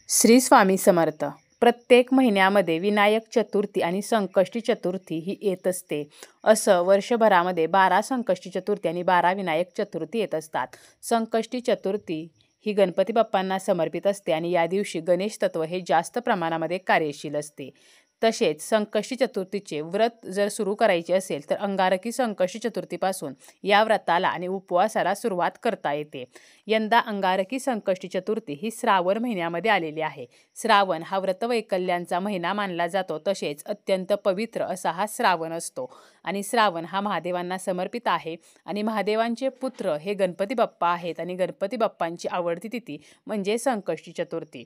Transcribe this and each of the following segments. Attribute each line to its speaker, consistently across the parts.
Speaker 1: श्री स्वामी समर्थ. प्रत्येक महिन्यामध्ये विनायक चतुर्थी आणि संकष्टी चतुर्थी ही येत असते. असं वर्षभरामध्ये 12 संकष्टी चतुर्थी आणि 12 विनायक चतुर्थी येत असतात. संकष्टी चतुर्थी ही गणपती बाप्पांना समर्पित असते आणि या दिवशी गणेश तत्व हे जास्त प्रमाणामध्ये कार्यशील असते. तसेच संकष्टी चतुर्थीचे व्रत जर सुरू करायचे असेल तर अंगारकी संकष्टी चतुर्थीपासून या व्रताला आणि उपवासाला सुरुवात करता येते. यंदा अंगारकी संकष्टी चतुर्थी ही श्रावण महिन्यामध्ये आलेली आहे. श्रावण हा व्रतवैकल्यांचा महिना मानला जातो. तसेच अत्यंत पवित्र असा हा श्रावण असतो आणि श्रावण हा महादेवांना समर्पित आहे आणि महादेवांचे पुत्र हे गणपती बाप्पा आहेत आणि गणपती बाप्पांची आवडती तिथी म्हणजे संकष्टी चतुर्थी.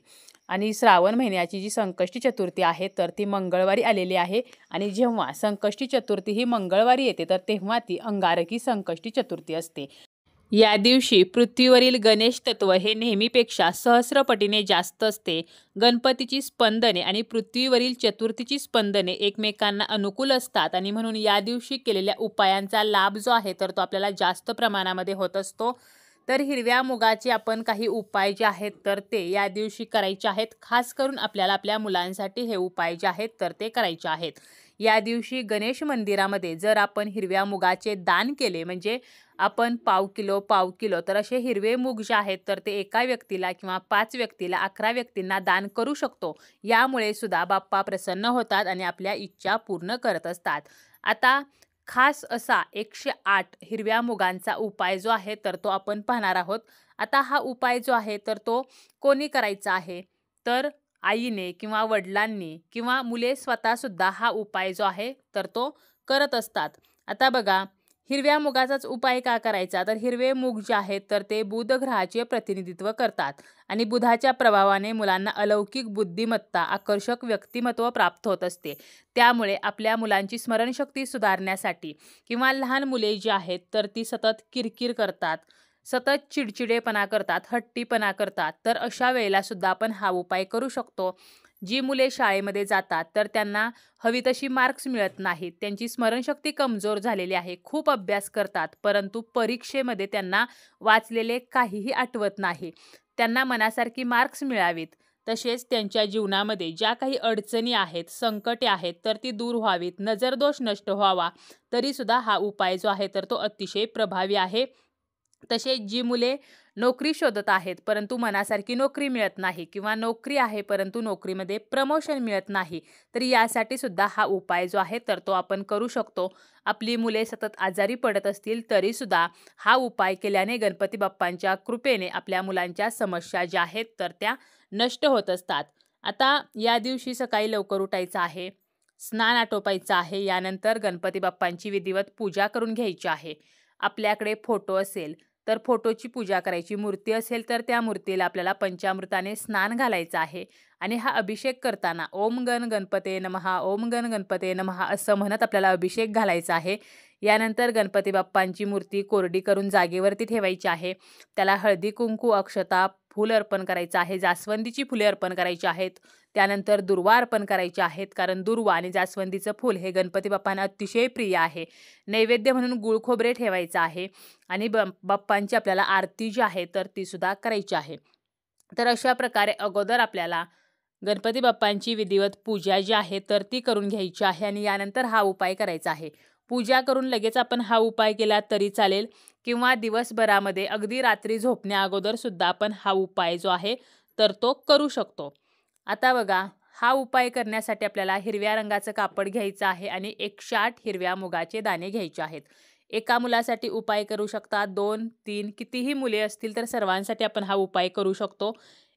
Speaker 1: आणि श्रावण महिन्याची जी संकष्टी चतुर्थी आहे तर ती मंगळवारी आलेली आहे आणि जेव्हा संकष्टी चतुर्थी ही मंगळवारी येते तर तेव्हा ती अंगारकी संकष्टी चतुर्थी असते. या दिवशी पृथ्वीवरील गणेश तत्व हे नेहमीपेक्षा सहस्रपटीने जास्त असते. गणपतीची स्पंदने आणि पृथ्वीवरील चतुर्थीची स्पंदने एकमेकांना अनुकूल असतात आणि म्हणून या दिवशी केलेल्या उपायांचा लाभ जो आहे तर तो आपल्याला जास्त प्रमाणामध्ये होत असतो. तर हिरव्या मुगाचे आपण काही उपाय जे आहेत तर ते या दिवशी करायचे आहेत. खास करून आपल्याला आपल्या मुलांसाठी हे उपाय जे आहेत तर ते करायचे आहेत. या दिवशी गणेश मंदिरामध्ये जर आपण हिरव्या मुगाचे दान केले म्हणजे आपण पाव किलो तर असे हिरवे मूग जे आहेत तर ते एका व्यक्तीला किंवा 5 व्यक्तीला 11 व्यक्तींना दान करू शकतो. यामुळे सुद्धा बाप्पा प्रसन्न होतात आणि आपल्या इच्छा पूर्ण करत असतात. आता खास असा 108 हिरव्या मुगांचा उपाय जो आहे तर तो आपण पाहणार आहोत. आता हा उपाय जो आहे तर तो कोणी करायचा आहे तर आईने किंवा वडिलांनी किंवा मुले स्वतःसुद्धा हा उपाय जो आहे तर तो करत असतात. आता बघा, हिरव्या मुगाचाच उपाय का करायचा तर हिरवे मूग जे आहेत तर ते बुध ग्रहाचे प्रतिनिधित्व करतात आणि बुधाच्या प्रभावाने मुलांना अलौकिक बुद्धिमत्ता, आकर्षक व्यक्तिमत्व प्राप्त होत असते. त्यामुळे आपल्या मुलांची स्मरणशक्ती सुधारण्यासाठी किंवा लहान मुले जी आहेत तर ती सतत किरकिर करतात, सतत चिडचिडेपणा करतात, हट्टीपणा करतात, तर अशा वेळेला सुद्धा आपण हा उपाय करू शकतो. जी मुले शाळेमध्ये जातात तर त्यांना हवी तशी मार्क्स मिळत नाहीत, त्यांची स्मरणशक्ती कमजोर झालेली आहे, खूप अभ्यास करतात परंतु परीक्षेमध्ये त्यांना वाचलेले काहीही आठवत नाही. त्यांना मनासारखी मार्क्स मिळावीत, तसेच त्यांच्या जीवनामध्ये ज्या काही अडचणी आहेत, संकटे आहेत तर ती दूर व्हावीत, नजरदोष नष्ट व्हावा, तरीसुद्धा हा उपाय जो आहे तर तो अतिशय प्रभावी आहे. तसेच जी मुले नोकरी शोधत आहेत परंतु मनासारखी नोकरी मिळत नाही किंवा नोकरी आहे परंतु नोकरीमध्ये प्रमोशन मिळत नाही, तर यासाठी सुद्धा हा उपाय जो आहे तर तो आपण करू शकतो. आपली मुले सतत आजारी पडत असतील तरीसुद्धा हा उपाय केल्याने गणपती बाप्पांच्या कृपेने आपल्या मुलांच्या समस्या ज्या आहेत तर त्या नष्ट होत असतात. आता या दिवशी सकाळी लवकर उठायचं आहे, स्नान आटोपायचं आहे, यानंतर गणपती बाप्पांची विधिवत पूजा करून घ्यायची आहे. आपल्याकडे फोटो असेल तर फोटोची पूजा करायची, मूर्ती असेल तर त्या मूर्तीला आपल्याला पंचामृताने स्नान घालायचं आहे आणि हा अभिषेक करताना ओम गण गणपते नमः, ओम गण गणपते नमः असं म्हणत आपल्याला अभिषेक घालायचा आहे. यानंतर गणपती बाप्पांची मूर्ती कोरडी करून जागेवरती ठेवायची आहे. त्याला हळदी कुंकू, अक्षता, फूल अर्पण करायचं आहे, जास्वंदीची फुले अर्पण करायची आहेत. त्यानंतर दुर्वा अर्पण करायचे आहेत, कारण दुर्वा आणि जास्वंदीचं फूल हे गणपती बाप्पांना अतिशय प्रिय आहे. नैवेद्य म्हणून गुळ खोबरे ठेवायचं आहे आणि बाप्पांची आपल्याला आरती जी आहे तर ती सुद्धा करायची आहे. तर अशा प्रकारे अगोदर आपल्याला गणपती बाप्पांची विधिवत पूजा जी आहे तर ती करून घ्यायची आहे आणि यानंतर हा उपाय करायचा आहे. पूजा करून लगेच आपण हा उपाय केला तरी चालेल किंवा दिवसभरामध्ये अगदी रात्री झोपण्या अगोदर सुद्धा आपण हा उपाय जो आहे तर तो करू शकतो. आता बघा, हा उपाय करण्यासाठी आपल्याला हिरव्या रंगाचं कापड घ्यायचं आहे आणि 108 हिरव्या मुगाचे दाणे घ्यायचे आहेत. एका मुलासाठी उपाय करू शकता, 2, 3 कितीही मुले असतील तर सर्वांसाठी आपण हा उपाय करू शकतो.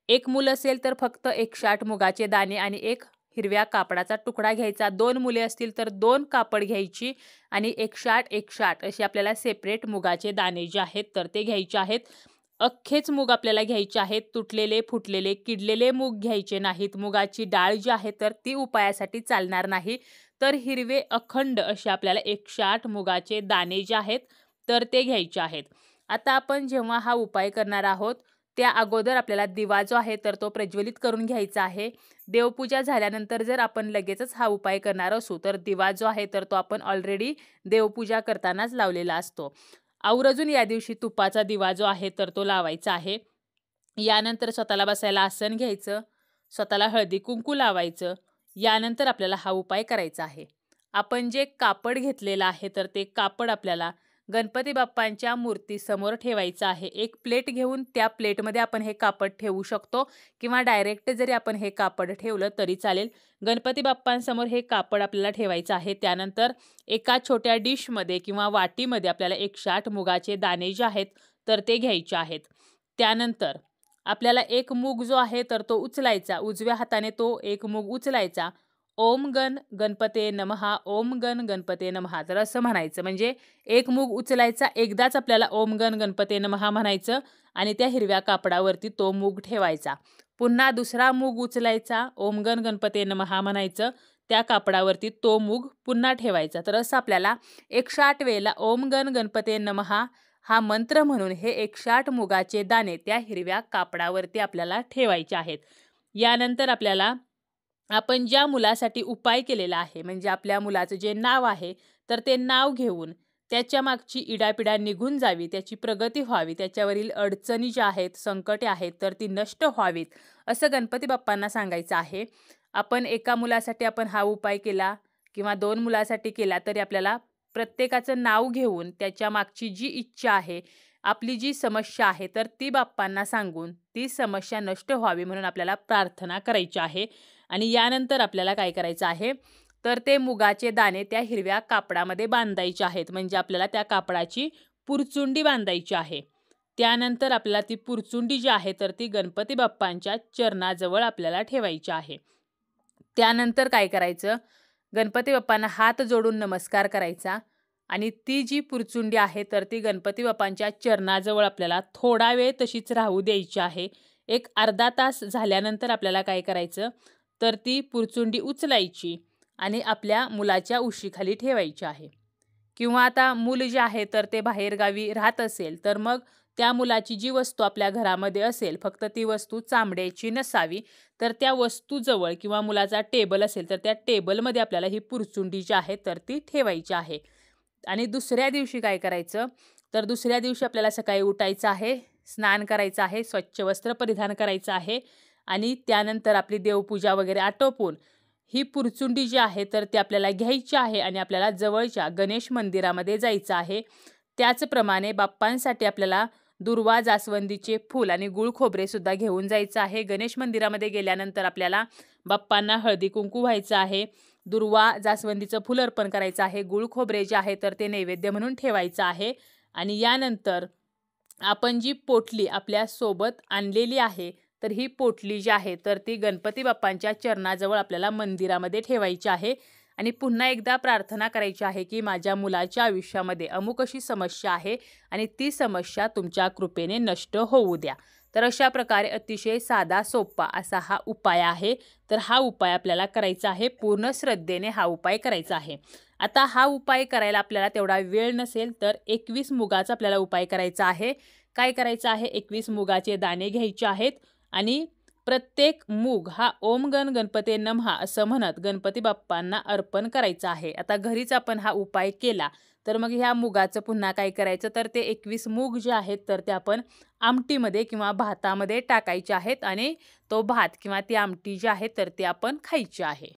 Speaker 1: एक मूल असेल तर फक्त 108 मुगाचे दाणे आणि एक हिरव्या कापडाचा तुकडा घ्यायचा. 2 मुले असतील तर 2 कापड घ्यायची आणि 108 असे आपल्याला सेपरेट मुगाचे दाणे जे आहेत तर ते घ्यायचे आहेत. अख्खेच मूग आपल्याला घ्यायचे आहेत, तुटलेले, फुटलेले, किडलेले मूग घ्यायचे नाहीत. मुगाची डाळ जी आहे तर ती उपायासाठी चालणार नाही. तर हिरवे अखंड असे आपल्याला 108 मुगाचे दाणे जे आहेत तर ते घ्यायचे आहेत. आता आपण जेव्हा हा उपाय करणार आहोत त्या अगोदर आपल्याला दिवा जो आहे तर तो प्रज्वलित करून घ्यायचा आहे. देवपूजा झाल्यानंतर जर आपण लगेचच हा उपाय करणार असू तर दिवा जो आहे तर तो आपण ऑलरेडी देवपूजा करतानाच लावलेला असतो. आवर्जून या दिवशी तुपाचा दिवा जो आहे तर तो लावायचा आहे. यानंतर स्वतःला बसायला आसन घ्यायचं, स्वतःला हळदी कुंकू लावायचं. यानंतर आपल्याला हा उपाय करायचा आहे. आपण जे कापड घेतलेलं आहे तर ते कापड आपल्याला गणपती बाप्पांच्या मूर्तीसमोर ठेवायचं आहे. एक प्लेट घेऊन त्या प्लेटमध्ये आपण हे कापड ठेवू शकतो किंवा डायरेक्ट जरी आपण हे कापड ठेवलं तरी चालेल. गणपती बाप्पांसमोर हे कापड आपल्याला ठेवायचं आहे. त्यानंतर एका छोट्या डिशमध्ये किंवा वाटीमध्ये आपल्याला 108 मुगाचे दाणे जे आहेत तर ते घ्यायचे आहेत. त्यानंतर आपल्याला एक मूग जो आहे तर तो उचलायचा. उजव्या हाताने तो एक मूग उचलायचा. ओम गण गणपते नमः, ओम गण गणपते नमः. तर असं म्हणायचं. म्हणजे एक मूग उचलायचा, एकदाच आपल्याला ओम गण गणपते नमः म्हणायचं आणि त्या हिरव्या कापडावरती तो मूग ठेवायचा. पुन्हा दुसरा मूग उचलायचा, ओम गण गणपते नमः म्हणायचं, त्या कापडावरती तो मूग पुन्हा ठेवायचा. तर असं आपल्याला 108 वेळेला ओम गण गणपते नमः हा मंत्र म्हणून हे 108 मुगाचे दाणे त्या हिरव्या कापडावरती आपल्याला ठेवायचे आहेत. यानंतर आपल्याला आपण ज्या मुलासाठी उपाय केलेला आहे, म्हणजे आपल्या मुलाचं जे नाव आहे तर ते नाव घेऊन त्याच्या मागची इडापिडा निघून जावी, त्याची प्रगती व्हावी, त्याच्यावरील अडचणी ज्या आहेत, संकटे आहेत तर ती नष्ट व्हावीत, असं गणपती बाप्पांना सांगायचं आहे. आपण एका मुलासाठी आपण हा उपाय केला किंवा 2 मुलासाठी केला तरी आपल्याला प्रत्येकाचं नाव घेऊन त्याच्या मागची जी इच्छा आहे, आपली जी समस्या आहे तर ती बाप्पांना सांगून ती समस्या नष्ट व्हावी म्हणून आपल्याला प्रार्थना करायची आहे. आणि यानंतर आपल्याला काय करायचं आहे तर ते मुगाचे दाणे त्या हिरव्या कापडामध्ये बांधायचे आहेत. म्हणजे आपल्याला त्या कापडाची पुरचुंडी बांधायची आहे. त्यानंतर आपल्याला ती पुरचुंडी जी आहे तर ती गणपती बाप्पांच्या चरणाजवळ आपल्याला ठेवायची आहे. त्यानंतर काय करायचं, गणपती बाप्पांना हात जोडून नमस्कार करायचा आणि ती जी पुरचुंडी आहे तर ती गणपती बाप्पांच्या चरणाजवळ आपल्याला थोडा वेळ तशीच राहू द्यायची आहे. एक अर्धा तास झाल्यानंतर आपल्याला काय करायचं तर ती पुरचुंडी उचलायची आणि आपल्या मुलाच्या उशीखाली ठेवायची आहे. किंवा आता मूल जे आहे तर ते बाहेरगावी राहत असेल तर मग त्या मुलाची जी वस्तू आपल्या घरामध्ये असेल, फक्त ती वस्तू चामड्याची नसावी, तर त्या वस्तूजवळ किंवा मुलाचा टेबल असेल तर त्या टेबलमध्ये आपल्याला ही पुरचुंडी जी आहे तर ती ठेवायची आहे. आणि दुसऱ्या दिवशी काय करायचं तर दुसऱ्या दिवशी आपल्याला सकाळी उठायचं आहे, स्नान करायचं आहे, स्वच्छ वस्त्र परिधान करायचं आहे आणि त्यानंतर आपली देवपूजा वगैरे आटोपून ही पुरचुंडी जी आहे तर ती आपल्याला घ्यायची आहे आणि आपल्याला जवळच्या गणेश मंदिरामध्ये जायचं आहे. त्याचप्रमाणे बाप्पांसाठी आपल्याला दुर्वा, जास्वंदीचे फूल आणि गुळ खोबरे सुद्धा घेऊन जायचं आहे. गणेश मंदिरामध्ये गेल्यानंतर आपल्याला बाप्पांना हळदी कुंकू व्हायचं आहे, दुर्वा, जास्वंदीचं फूल अर्पण करायचं आहे, गुळ खोबरे जे आहे तर ते नैवेद्य म्हणून ठेवायचं आहे. आणि यानंतर आपण जी पोटली आपल्या सोबत आणलेली आहे तर ही पोटली जी आहे तर ती गणपती बाप्पांच्या चरणाजवळ आपल्याला मंदिरामध्ये ठेवायची आहे. आणि पुन्हा एकदा प्रार्थना करायची आहे की माझ्या मुलाच्या आयुष्यामध्ये अमुक अशी समस्या आहे आणि ती समस्या तुमच्या कृपेने नष्ट होऊ द्या. तर अशा प्रकारे अतिशय साधा सोपा असा हा उपाय आहे. तर हा उपाय आपल्याला करायचा आहे, पूर्ण श्रद्धेने हा उपाय करायचा आहे. आता हा उपाय करायला आपल्याला तेवढा वेळ नसेल तर 21 मुगाचा आपल्याला उपाय करायचा आहे. काय करायचं आहे, 21 मुगाचे दाणे घ्यायचे आहेत आणि प्रत्येक मूग हा ओम गण गणपते नमः असं म्हणत गणपती बाप्पांना अर्पण करायचं आहे. आता घरीच आपण हा उपाय केला तर मग ह्या मुगाचं पुन्हा काय करायचं तर ते 21 मूग जे आहेत तर ते आपण आमटीमध्ये किंवा भातामध्ये टाकायचे आहेत आणि तो भात किंवा ती आमटी जी आहे तर ते आपण खायची आहे.